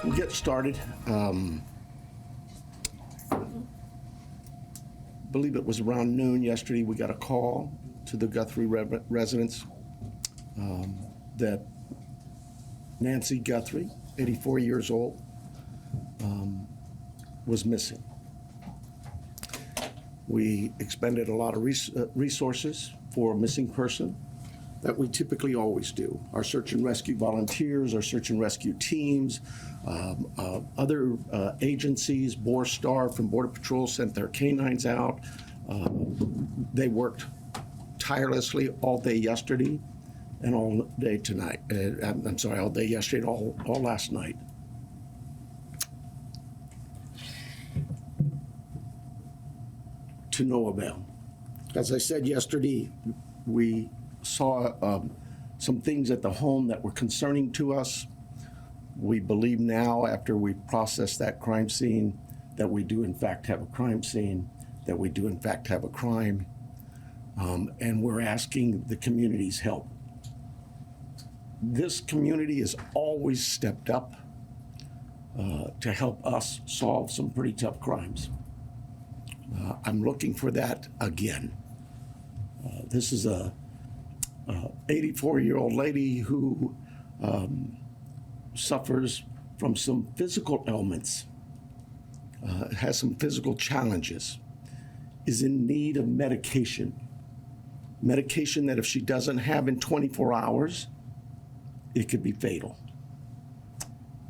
We'll get started. Believe it was around noon yesterday, we got a call to the Guthrie residence that Nancy Guthrie, 84 years old, was missing. We expended a lot of resources for a missing person that we typically always do. Our search and rescue volunteers, our search and rescue teams, other agencies, Borstar from Border Patrol sent their canines out. They worked tirelessly all day yesterday and all day tonight. All day yesterday and all last night. To no avail. As I said yesterday, we saw some things at the home that were concerning to us. We believe now, after we processed that crime scene, that we do in fact have a crime scene, that we do in fact have a crime, and we're asking the community's help. This community has always stepped up to help us solve some pretty tough crimes. I'm looking for that again. This is a 84-year-old lady who suffers from some physical ailments, has some physical challenges, is in need of medication that if she doesn't have in 24 hours, it could be fatal.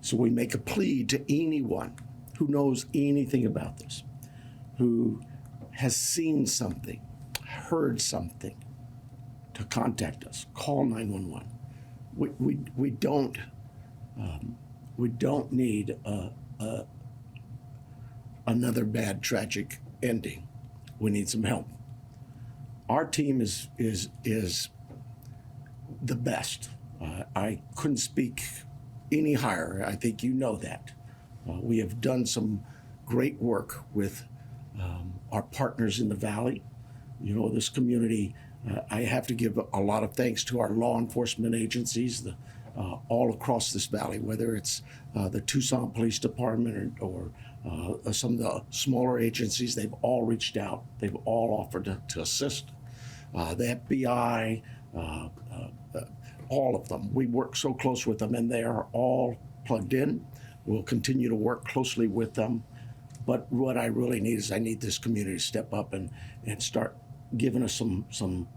So we make a plea to anyone who knows anything about this, who has seen something, heard something, to contact us. Call 911. We don't need another bad tragic ending. We need some help. Our team is the best. I couldn't speak any higher. I think you know that. We have done some great work with our partners in the Valley. You know, this community, I have to give a lot of thanks to our law enforcement agencies all across this valley, whether it's the Tucson Police Department or some of the smaller agencies. They've all reached out. They've all offered to assist. The FBI, all of them. We work so close with them, and they are all plugged in. We'll continue to work closely with them. But what I really need is I need this community to step up and start giving us some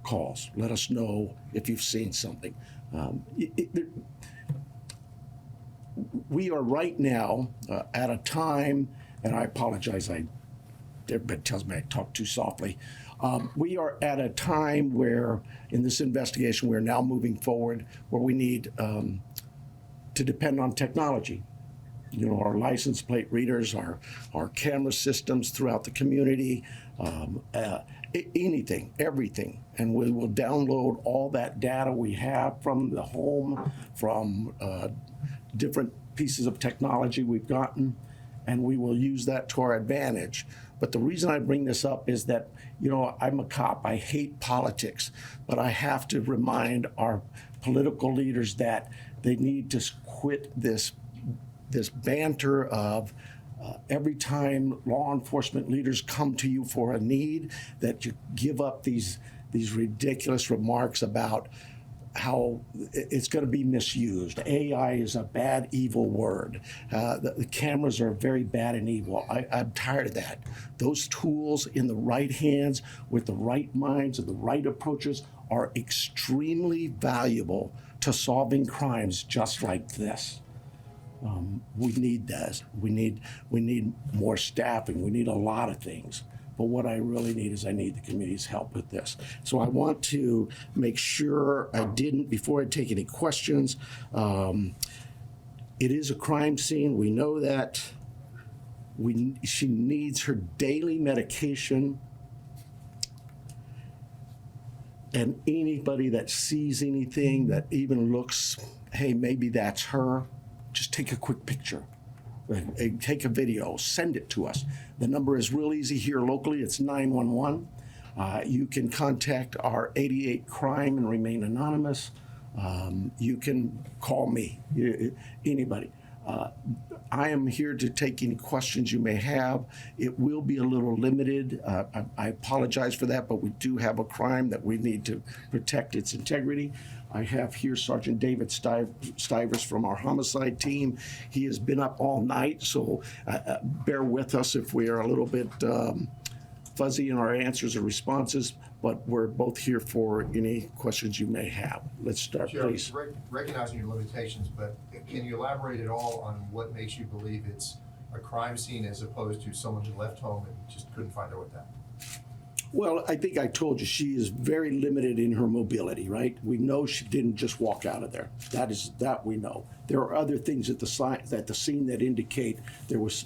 calls. Let us know if you've seen something. We are right now at a time, and I apologize, everybody tells me I talk too softly. We are at a time where, in this investigation, we're now moving forward where we need to depend on technology. You know, our license plate readers, our camera systems throughout the community, anything, everything. And we will download all that data we have from the home, from different pieces of technology we've gotten, and we will use that to our advantage. But the reason I bring this up is that, you know, I'm a cop. I hate politics, but I have to remind our political leaders that they need to quit this banter of every time law enforcement leaders come to you for a need, that you give up these ridiculous remarks about how it's going to be misused. AI is a bad, evil word. The cameras are very bad and evil. I'm tired of that. Those tools in the right hands, with the right minds and the right approaches, are extremely valuable to solving crimes just like this. We need this. We need more staffing. We need a lot of things. But what I really need is I need the community's help with this. So I want to make sure before I take any questions, it is a crime scene. We know that. She needs her daily medication. And anybody that sees anything that even looks, hey, maybe that's her, just take a quick picture. Take a video, send it to us. The number is real easy here locally. It's 911. You can contact our 88 Crime and remain anonymous. You can call me, anybody. I am here to take any questions you may have. It will be a little limited. I apologize for that, but we do have a crime that we need to protect its integrity. I have here Sergeant David Stivers from our homicide team. He has been up all night, so bear with us if we are a little bit fuzzy in our answers or responses, but we're both here for any questions you may have. Let's start, Sheriff, please. recognizing your limitations, but can you elaborate at all on what makes you believe it's a crime scene as opposed to someone who left home and just couldn't find their way back? Well, I think I told you she is very limited in her mobility, right? We know she didn't just walk out of there. That we know. There are other things at the scene that indicate there was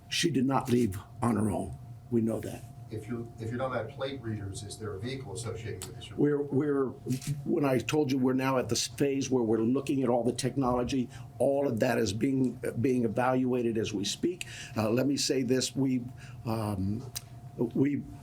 she did not leave on her own. We know that. If you don't have plate readers, is there a vehicle associated with this? When I told you we're now at the phase where we're looking at all the technology, all of that is being evaluated as we speak. Let me say this: we've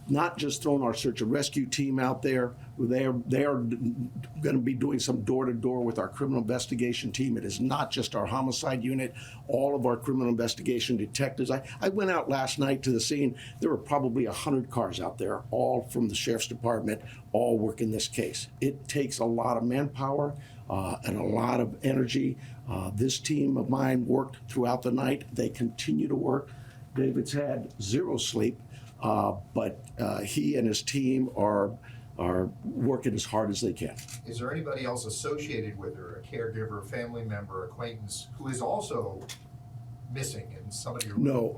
not just thrown our search and rescue team out there. They are going to be doing some door-to-door with our criminal investigation team. It is not just our homicide unit. All of our criminal investigation detectives. I went out last night to the scene. There were probably 100 cars out there, all from the sheriff's department, all working this case. It takes a lot of manpower and a lot of energy. This team of mine worked throughout the night. They continue to work. David's had zero sleep. But he and his team are working as hard as they can. Is there anybody else associated with her, a caregiver, family member, acquaintance, who is also missing and somebody? No.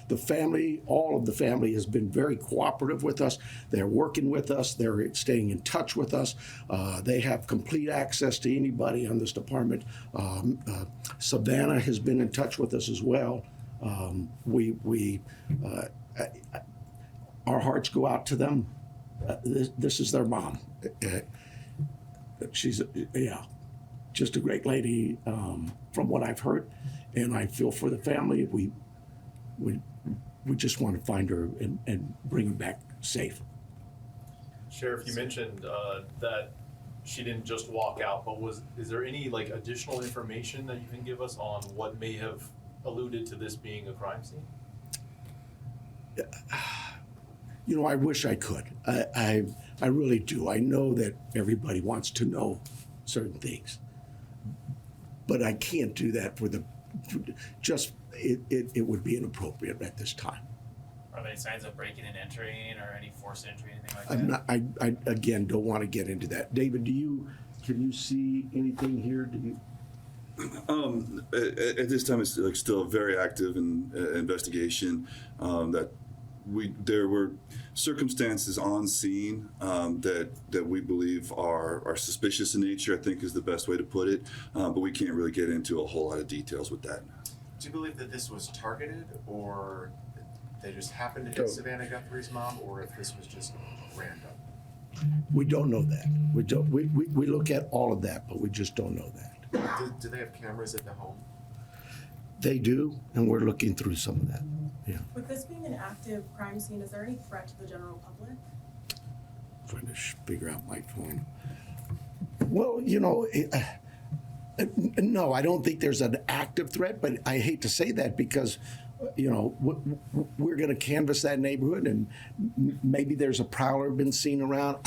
The family, all of the family has been very cooperative with us. They're working with us. They're staying in touch with us. They have complete access to anybody on this department. Savannah has been in touch with us as well. Our hearts go out to them. This is their mom. She's just a great lady, from what I've heard, and I feel for the family. We just want to find her and bring her back safe. Sheriff, you mentioned that she didn't just walk out, but is there any additional information that you can give us on what may have alluded to this being a crime scene? I wish I could. I really do. I know that everybody wants to know certain things, but I can't do that it would be inappropriate at this time. Are there any signs of breaking and entering or any forced entry, anything like that? I again don't want to get into that. David, can you see anything here? Do you? At this time, it's still a very active investigation. There were circumstances on scene that we believe are suspicious in nature, I think is the best way to put it. But we can't really get into a whole lot of details with that. Do you believe that this was targeted, or they just happened to hit Savannah Guthrie's mom, or if this was just random? We don't know that. We don't. We look at all of that, but we just don't know that. Do they have cameras at the home? They do, and we're looking through some of that. Yeah. With this being an active crime scene, is there any threat to the general public? Trying to figure out my phone. Well, no, I don't think there's an active threat, but I hate to say that because, we're going to canvass that neighborhood, and maybe there's a prowler been seen around.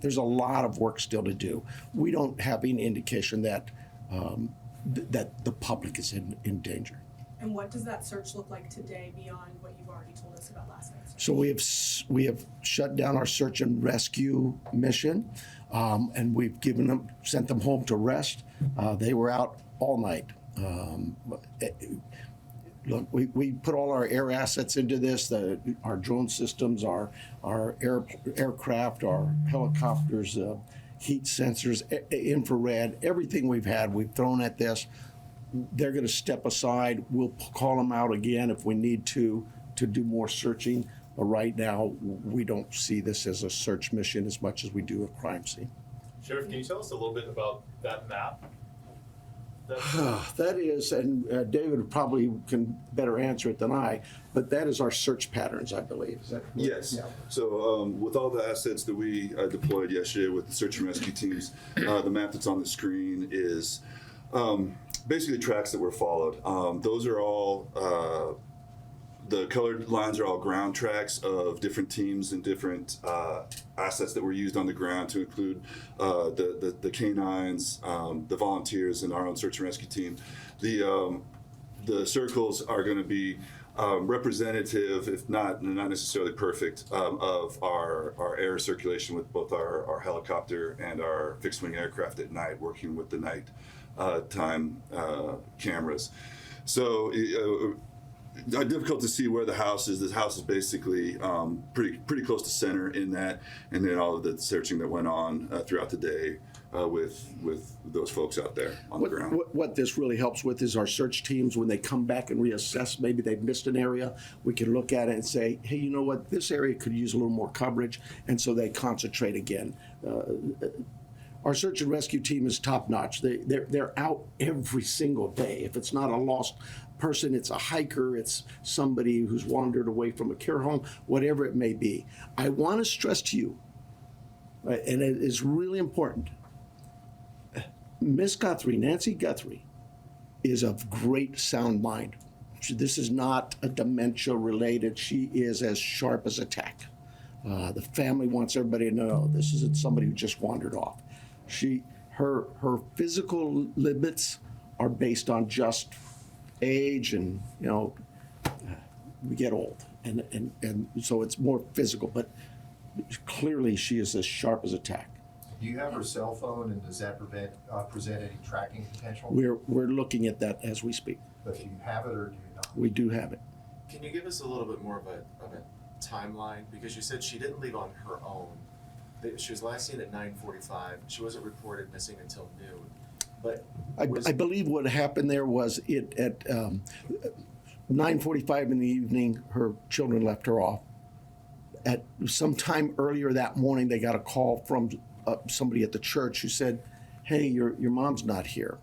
There's a lot of work still to do. We don't have any indication that that the public is in danger. And what does that search look like today beyond what you've already told us about last night's search? So we have shut down our search and rescue mission, and we've sent them home to rest. They were out all night. Look, we put all our air assets into this, our drone systems, our aircraft, our helicopters, heat sensors, infrared, everything we've thrown at this. They're going to step aside. We'll call them out again if we need to do more searching. But right now, we don't see this as a search mission as much as we do a crime scene. Sheriff, can you tell us a little bit about that map? That is, and David probably can better answer it than I, but that is our search patterns, I believe. Is that correct? Yes. Yeah. So with all the assets that we deployed yesterday with the search and rescue teams, the map that's on the screen is basically tracks that were followed. Those are all, the colored lines are all ground tracks of different teams and different assets that were used on the ground, to include the canines, the volunteers, and our own search and rescue team. The circles are going to be representative, if not necessarily perfect, of our air circulation with both our helicopter and our fixed wing aircraft at night, working with the night time cameras. So difficult to see where the house is. This house is basically pretty close to center in that, and then all of the searching that went on throughout the day with those folks out there on the ground. What this really helps with is our search teams, when they come back and reassess, maybe they've missed an area, we can look at it and say, hey, you know what, this area could use a little more coverage, and so they concentrate again. Our search and rescue team is top notch. They're out every single day. If it's not a lost person, it's a hiker, it's somebody who's wandered away from a care home, whatever it may be. I want to stress to you, right, and it is really important, Miss Guthrie, Nancy Guthrie, is of great sound mind. This is not a dementia related. She is as sharp as a tack. The family wants everybody to know this isn't somebody who just wandered off. Her physical limits are based on just age, and we get old, and so it's more physical. But clearly, she is as sharp as a tack. Do you have her cell phone, and does that present any tracking potential? We're looking at that as we speak. But do you have it or do you not? We do have it. Can you give us a little bit more of a timeline? Because you said she didn't leave on her own. She was last seen at 9:45. She wasn't reported missing until noon. But I believe what happened there was at 9:45 in the evening, her children left her off. At some time earlier that morning, they got a call from somebody at the church who said, hey, your mom's not here.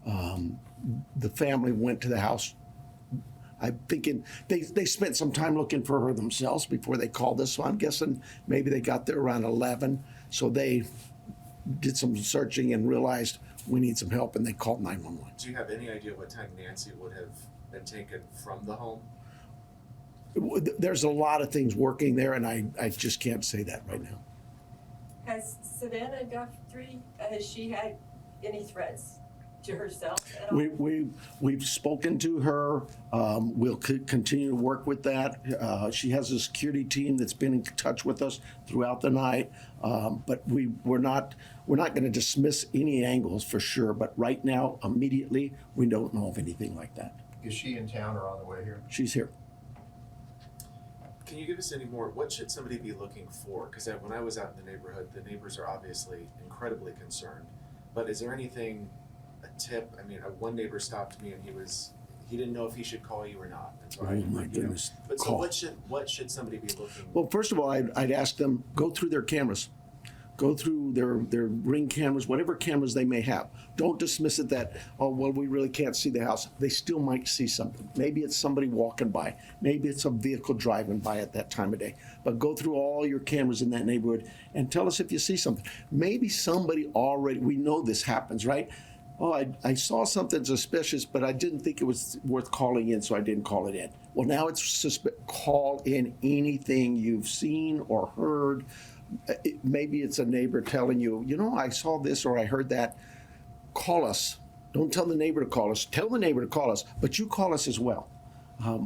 The family went to the house. I'm thinking they spent some time looking for her themselves before they called us, so I'm guessing maybe they got there around 11. So they did some searching and realized we need some help, and they called 911. do you have any idea what time Nancy would have been taken from the home? There's a lot of things working there, and I just can't say that right now. Has Savannah Guthrie, has she had any threats to herself at all? We've spoken to her. We'll continue to work with that. She has a security team that's been in touch with us throughout the night. But we're not going to dismiss any angles for sure. But right now, immediately, we don't know of anything like that. Is she in town or on the way here? She's here. Can you give us any more? What should somebody be looking for? Because when I was out in the neighborhood, the neighbors are obviously incredibly concerned. But is there anything, a tip? I mean, one neighbor stopped me and he didn't know if he should call you or not. And so Oh my goodness. But so Call. what should somebody be looking? Well, first of all, I'd ask them, go through their cameras. Go through their Ring cameras, whatever cameras they may have. Don't dismiss it that, oh, well, we really can't see the house. They still might see something. Maybe it's somebody walking by. Maybe it's a vehicle driving by at that time of day. But go through all your cameras in that neighborhood and tell us if you see something. Maybe somebody already, we know this happens, right? Oh, I saw something suspicious, but I didn't think it was worth calling in, so I didn't call it in. Well, now it's call in anything you've seen or heard. Maybe it's a neighbor telling you, I saw this or I heard that. Call us. Don't tell the neighbor to call us. Tell the neighbor to call us, but you call us as well.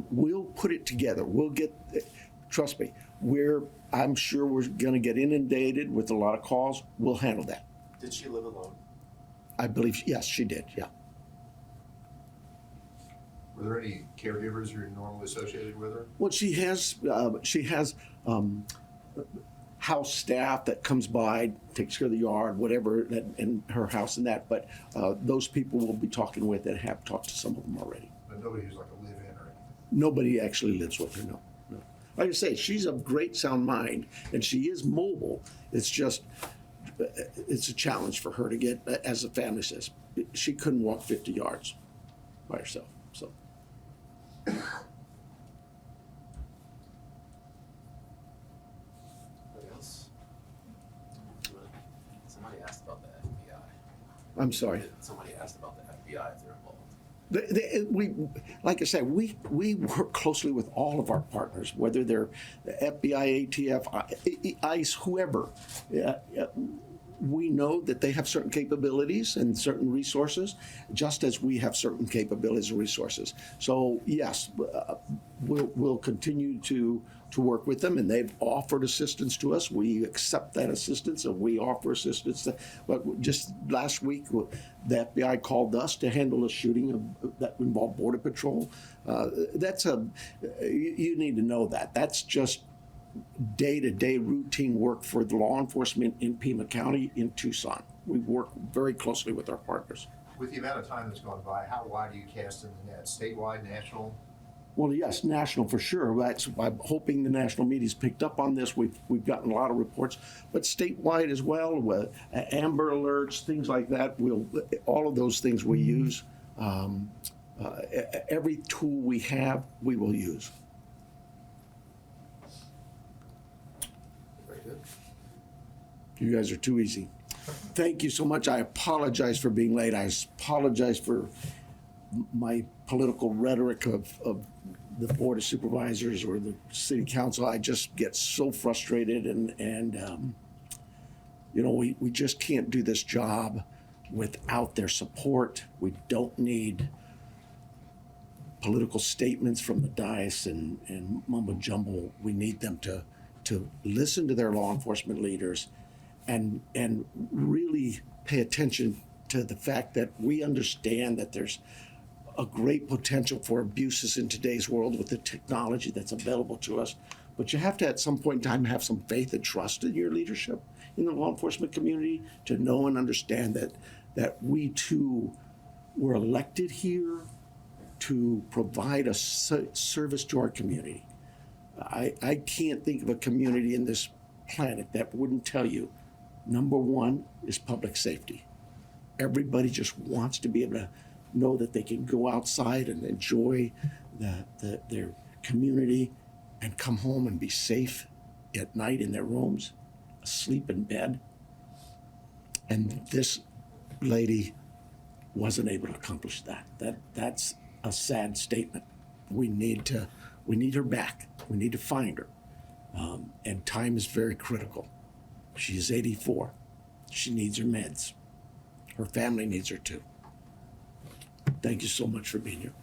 We'll put it together. We'll get, trust me, I'm sure we're going to get inundated with a lot of calls. We'll handle that. Did she live alone? I believe, yes, she did, yeah. Were there any caregivers who are normally associated with her? Well, she has house staff that comes by, takes care of the yard, whatever, in her house and that. But those people we'll be talking with and have talked to some of them already. But nobody who's like a live-in or anything? Nobody actually lives with her, no. Like I say, she's of great sound mind, and she is mobile. It's just it's a challenge for her to get, as the family says, she couldn't walk 50 yards by herself, so. Anybody else? Somebody asked about the FBI. I'm sorry. Somebody asked about the FBI if they're involved. We, like I said, we work closely with all of our partners, whether they're FBI, ATF, ICE, whoever. We know that they have certain capabilities and certain resources, just as we have certain capabilities and resources. So yes, we'll continue to work with them, and they've offered assistance to us. We accept that assistance, and we offer assistance. But just last week, the FBI called us to handle a shooting that involved Border Patrol. You need to know that. That's just day-to-day routine work for the law enforcement in Pima County in Tucson. We work very closely with our partners. With the amount of time that's gone by, how wide do you cast in the net? Statewide, national? Well, yes, national for sure. I'm hoping the national media's picked up on this. We've gotten a lot of reports, but statewide as well, with Amber Alerts, things like that. All of those things we use. Every tool we have, we will use. Very good. You guys are too easy. Thank you so much. I apologize for being late. I apologize for my political rhetoric of the Board of Supervisors or the City Council. I just get so frustrated and we just can't do this job without their support. We don't need political statements from the dais and mumbo jumbo. We need them to listen to their law enforcement leaders and really pay attention to the fact that we understand that there's a great potential for abuses in today's world with the technology that's available to us. But you have to, at some point in time, have some faith and trust in your leadership in the law enforcement community to know and understand that we too were elected here to provide a service to our community. I can't think of a community in this planet that wouldn't tell you, number one is public safety. Everybody just wants to be able to know that they can go outside and enjoy their community and come home and be safe at night in their rooms, asleep in bed. And this lady wasn't able to accomplish that. That's a sad statement. We need her back. We need to find her. And time is very critical. She is 84. She needs her meds. Her family needs her too. Thank you so much for being here.